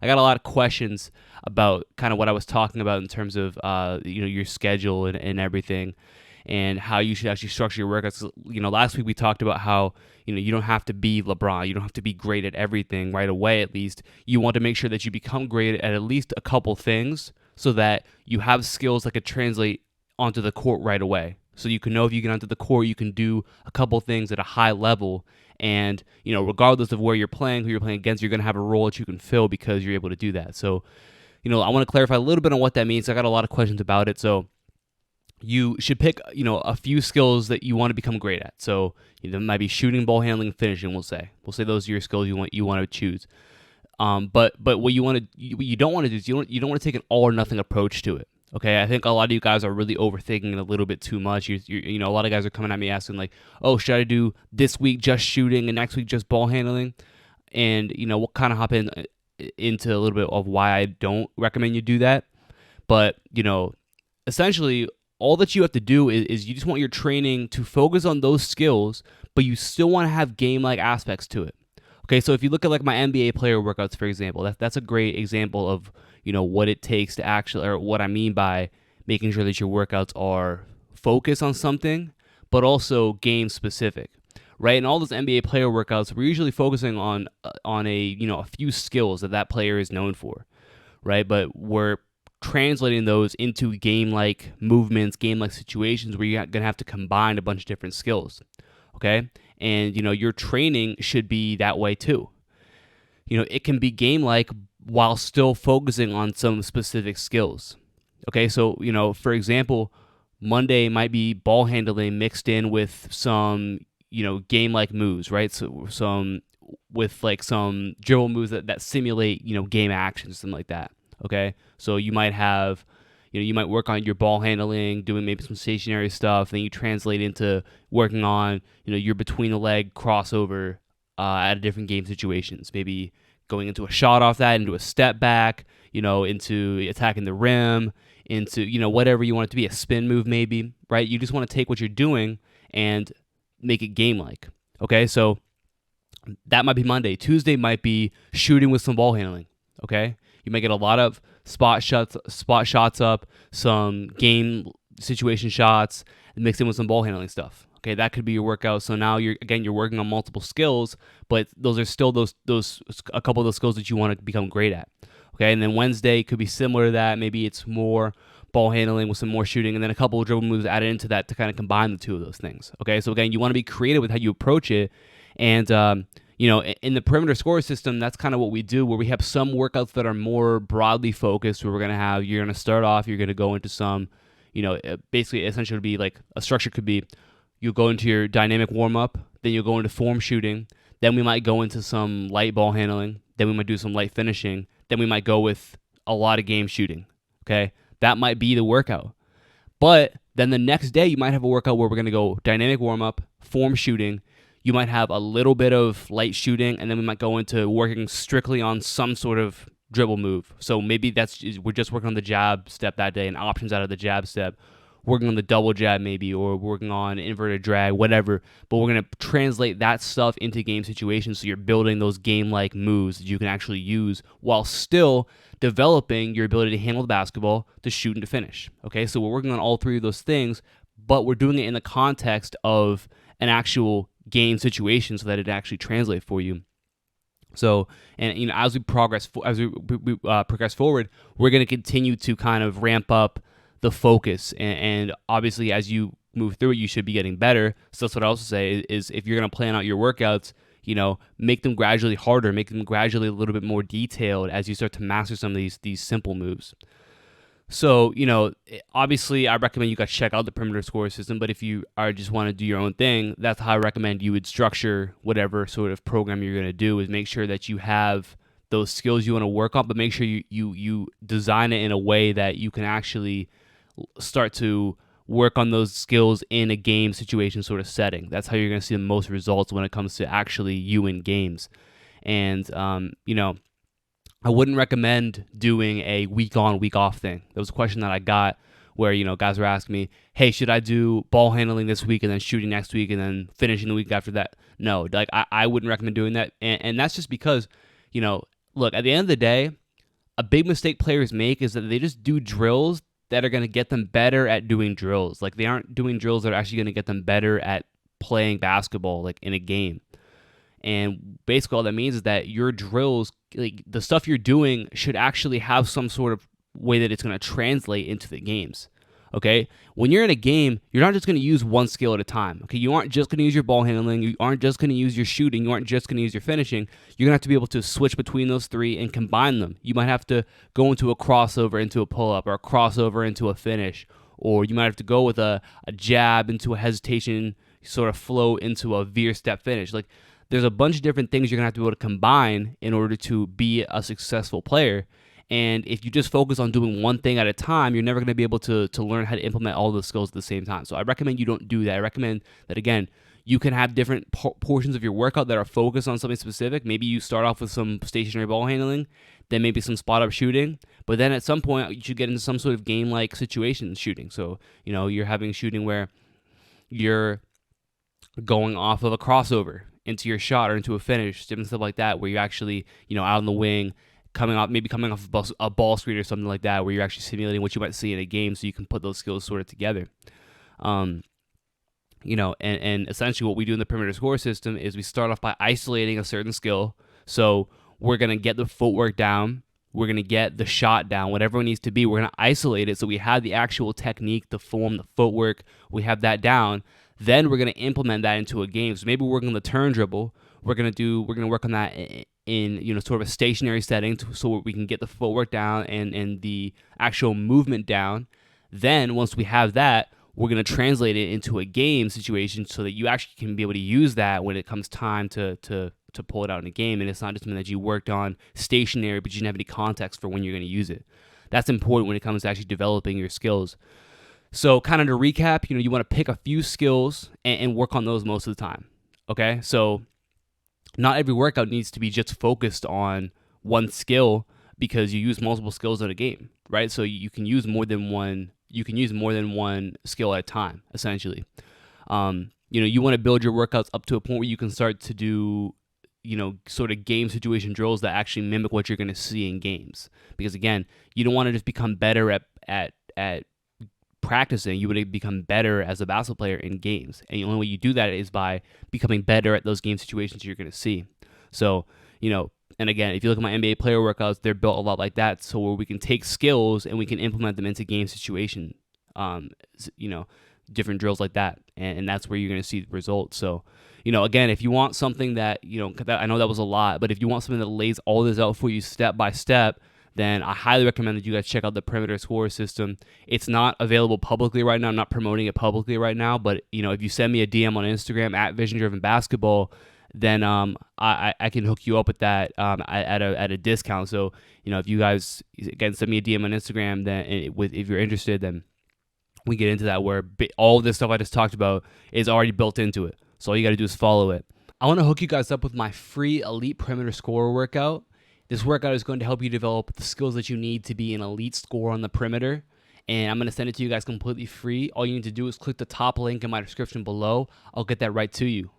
I got a lot of questions about kind of what I was talking about in terms of your schedule and everything, and how you should actually structure your workouts. Last week we talked about how you don't have to be LeBron, you don't have to be great at everything right away. At least you want to make sure that you become great at least a couple things, so that you have skills that could translate onto the court right away. So you can know if you get onto the court, you can do a couple things at a high level. And, regardless of where you're playing, who you're playing against, you're going to have a role that you can fill because you're able to do that. So, I want to clarify a little bit on what that means. I got a lot of questions about it. So you should pick, a few skills that you want to become great at. So it might be shooting, ball handling, finishing, we'll say those are your skills you want to choose. But what you don't want to do is you don't want to take an all or nothing approach to it. Okay, I think a lot of you guys are really overthinking it a little bit too much. A lot of guys are coming at me asking like, oh, should I do this week just shooting and next week just ball handling? And we'll kind of hop into a little bit of why I don't recommend you do that. But essentially, all that you have to do is you just want your training to focus on those skills, but you still want to have game-like aspects to it. Okay, so if you look at like my NBA player workouts, for example, that's a great example of what it takes to actually, or what I mean by making sure that your workouts are focused on something, but also game specific, right? And all those NBA player workouts, we're usually focusing on a few skills that player is known for, right? But we're translating those into game-like movements, game-like situations where you're gonna have to combine a bunch of different skills, okay? And your training should be that way too. It can be game-like while still focusing on some specific skills. Okay, so for example, Monday might be ball handling mixed in with some game-like moves, right? So some dribble moves that simulate game actions, something like that. Okay, so you might have you might work on your ball handling, doing maybe some stationary stuff, then you translate into working on your between the leg crossover at different game situations, maybe going into a shot off that, into a step back, into attacking the rim, into whatever you want it to be, a spin move maybe, right? You just want to take what you're doing and make it game like. Okay, so that might be Monday. Tuesday might be shooting with some ball handling. Okay, you might get a lot of spot shots up, some game situation shots, mixed in with some ball handling stuff. Okay, that could be your workout. So now you're working on multiple skills, but those are still those a couple of those skills that you want to become great at. Okay, and then Wednesday could be similar to that. Maybe it's more ball handling with some more shooting, and then a couple of dribble moves added into that to kind of combine the two of those things. Okay, so again, you want to be creative with how you approach it, and in the perimeter score system, that's kind of what we do, where we have some workouts that are more broadly focused, where you're going to start off, you're going to go into some, basically essentially be like a structure could be, you'll go into your dynamic warm-up, then you'll go into form shooting, then we might go into some light ball handling, then we might do some light finishing, then we might go with a lot of game shooting, okay? That might be the workout. But then the next day, you might have a workout where we're going to go dynamic warm-up, form shooting, you might have a little bit of light shooting, and then we might go into working strictly on some sort of dribble move. So maybe we're just working on the jab step that day and options out of the jab step, working on the double jab maybe, or working on inverted drag, whatever. But we're going to translate that stuff into game situations, so you're building those game-like moves that you can actually use while still developing your ability to handle the basketball, to shoot, and to finish. Okay, so we're working on all three of those things, but we're doing it in the context of an actual game situation so that it actually translates for you. So, and as we progress forward, we're going to continue to kind of ramp up the focus, and obviously as you move through it, you should be getting better. So that's what I also say is if you're going to plan out your workouts, make them gradually harder, make them gradually a little bit more detailed as you start to master some of these simple moves. So, obviously I recommend you guys check out the perimeter score system, but if you just want to do your own thing, that's how I recommend you would structure whatever sort of program you're going to do, is make sure that you have those skills you want to work on, but make sure you design it in a way that you can actually start to work on those skills in a game situation sort of setting. That's how you're going to see the most results when it comes to actually you in games. And, I wouldn't recommend doing a week on, week off thing. There was a question that I got where, guys were asking me, hey, should I do ball handling this week and then shooting next week and then finishing the week after that? No, I wouldn't recommend doing that. And that's just because, look, at the end of the day, a big mistake players make is that they just do drills that are going to get them better at doing drills. Like they aren't doing drills that are actually going to get them better at playing basketball, like in a game. And basically all that means is that your drills, like the stuff you're doing, should actually have some sort of way that it's going to translate into the games. Okay? When you're in a game, you're not just going to use one skill at a time. Okay? You aren't just going to use your ball handling. You aren't just going to use your shooting. You aren't just going to use your finishing. You're going to have to be able to switch between those three and combine them. You might have to go into a crossover into a pull-up, or a crossover into a finish, or you might have to go with a jab into a hesitation sort of flow into a veer step finish. Like there's a bunch of different things you're going to have to be able to combine in order to be a successful player. And if you just focus on doing one thing at a time, you're never going to be able to learn how to implement all those skills at the same time. So I recommend you don't do that. I recommend that, again, you can have different portions of your workout that are focused on something specific. Maybe you start off with some stationary ball handling, then maybe some spot-up shooting. But then at some point, you should get into some sort of game-like situation shooting. So, you're having shooting where you're going off of a crossover into your shot or into a finish, different stuff like that, where you're actually, out on the wing, coming off a ball screen or something like that, where you're actually simulating what you might see in a game, so you can put those skills sort of together. And essentially what we do in the perimeter score system is we start off by isolating a certain skill. So we're going to get the footwork down. We're going to get the shot down, whatever it needs to be. We're going to isolate it so we have the actual technique, the form, the footwork. We have that down. Then we're going to implement that into a game. So maybe we're working on the turn dribble. We're going to work on that in sort of a stationary setting so we can get the footwork down and the actual movement down. Then once we have that, we're going to translate it into a game situation so that you actually can be able to use that when it comes time to pull it out in a game. And it's not just something that you worked on stationary, but you didn't have any context for when you're going to use it. That's important when it comes to actually developing your skills. So kind of to recap, you want to pick a few skills and work on those most of the time. Okay? So not every workout needs to be just focused on one skill because you use multiple skills in a game, right? So you can use more than one. You can use more than one skill at a time, essentially. You want to build your workouts up to a point where you can start to do, sort of game situation drills that actually mimic what you're going to see in games. Because again, you don't want to just become better at practicing. You would become better as a basketball player in games, and the only way you do that is by becoming better at those game situations you're going to see. So and again, if you look at my NBA player workouts, they're built a lot like that, so where we can take skills and we can implement them into game situation, different drills like that, and that's where you're going to see the results. So again, if you want something that I know that was a lot, but if you want something that lays all this out for you step by step, then I highly recommend that you guys check out the Perimeter Score system. It's not available publicly right now. I'm not promoting it publicly right now, but if you send me a DM on Instagram at Vision Driven Basketball, then I can hook you up with that at a discount. So if you guys again send me a DM on Instagram, then if you're interested, then we get into that where all this stuff I just talked about is already built into it. So all you got to do is follow it. I want to hook you guys up with my free Elite Perimeter Scorer workout. This workout is going to help you develop the skills that you need to be an elite scorer on the perimeter. And I'm going to send it to you guys completely free. All you need to do is click the top link in my description below. I'll get that right to you.